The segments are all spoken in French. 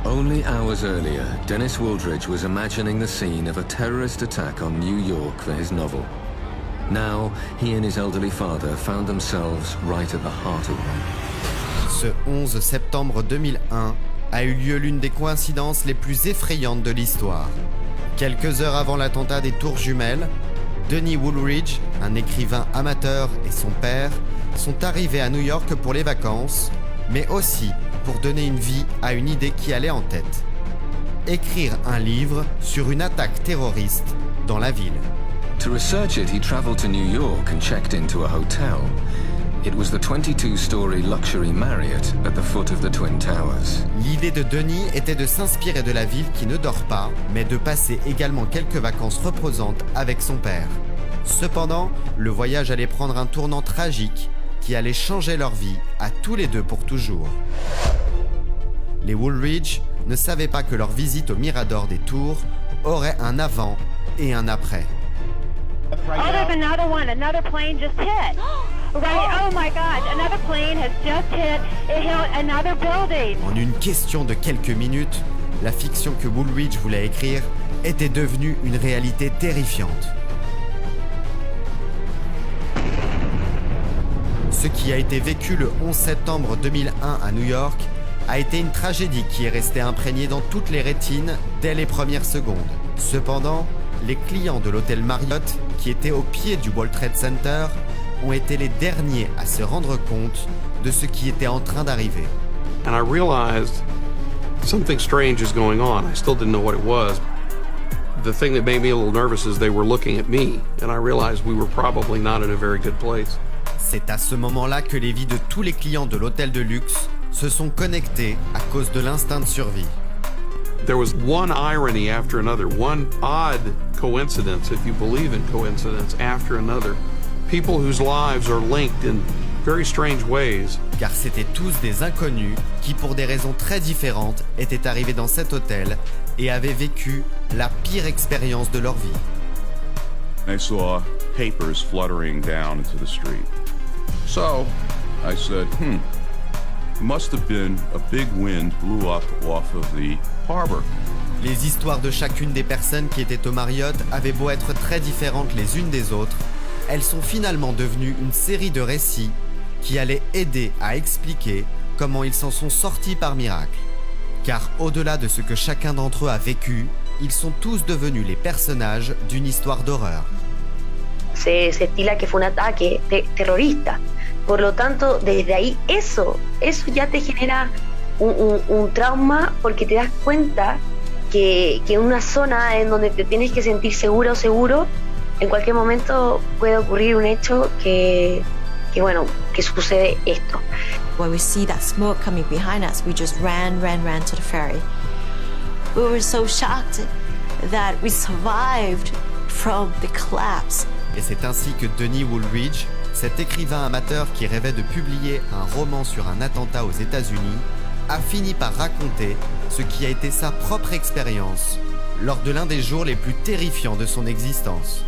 Only hours earlier, Dennis Wooldridge was imagining the scene of a terrorist attack on New York for his novel. Now, he and his elderly father found themselves right at the heart of one. Ce 11 septembre 2001 a eu lieu l'une des coïncidences les plus effrayantes de l'histoire. Quelques heures avant l'attentat des Tours Jumelles, Dennis Wooldridge, un écrivain amateur, et son père sont arrivés à New York pour les vacances, mais aussi pour donner une vie à une idée qui allait en tête. Écrire un livre sur une attaque terroriste dans la ville. To research it, he traveled to New York and checked into a hotel. It was the 22-story luxury Marriott at the foot of the Twin Towers. L'idée de Denis était de s'inspirer de la ville qui ne dort pas, mais de passer également quelques vacances reposantes avec son père. Cependant, le voyage allait prendre un tournant tragique qui allait changer leur vie à tous les deux pour toujours. Les Wooldridge ne savaient pas que leur visite au Mirador des Tours aurait un avant et un après. Oh, there's another one. Another plane just hit. Right. Oh my gosh. Another plane has just hit. It hit another building. En une question de quelques minutes, la fiction que Wooldridge voulait écrire était devenue une réalité terrifiante. Ce qui a été vécu le 11 septembre 2001 à New York a été une tragédie qui est restée imprégnée dans toutes les rétines dès les premières secondes. Cependant, les clients de l'hôtel Marriott, qui étaient au pied du World Trade Center, ont été les derniers à se rendre compte de ce qui était en train d'arriver. And I realized something strange is going on. I still didn't know what it was. The thing that made me a little nervous is they were looking at me, and I realized we were probably not in a very good place. C'est à ce moment-là que les vies de tous les clients de l'hôtel de luxe se sont connectées à cause de l'instinct de survie. There was one irony after another, one odd coincidence, if you believe in coincidence, after another. People whose lives are linked in very strange ways. Car c'étaient tous des inconnus qui, pour des raisons très différentes, étaient arrivés dans cet hôtel et avaient vécu la pire expérience de leur vie. I saw papers fluttering down into the street. So, I said, must have been a big wind blew up off of the harbor. Les histoires de chacune des personnes qui étaient au Marriott avaient beau être très différentes les unes des autres, elles sont finalement devenues une série de récits qui allaient aider à expliquer comment ils s'en sont sortis par miracle. Car au-delà de ce que chacun d'entre eux a vécu, ils sont tous devenus les personnages d'une histoire d'horreur. Se estila que fue un ataque terrorista. Por lo tanto, desde ahí eso ya te genera un trauma porque te das cuenta que en una zona en donde te tienes que sentir seguro o seguro, en cualquier momento puede ocurrir un hecho que sucede esto. When we see that smoke coming behind us, we just ran to the ferry. We were so shocked that we survived from the collapse. Et c'est ainsi que Dennis Wooldridge, cet écrivain amateur qui rêvait de publier un roman sur un attentat aux États-Unis, a fini par raconter ce qui a été sa propre expérience lors de l'un des jours les plus terrifiants de son existence.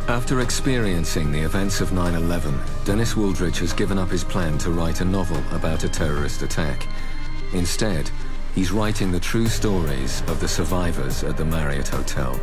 After experiencing the events of 9/11, Dennis Wooldridge has given up his plan to write a novel about a terrorist attack. Instead, he's writing the true stories of the survivors at the Marriott Hotel.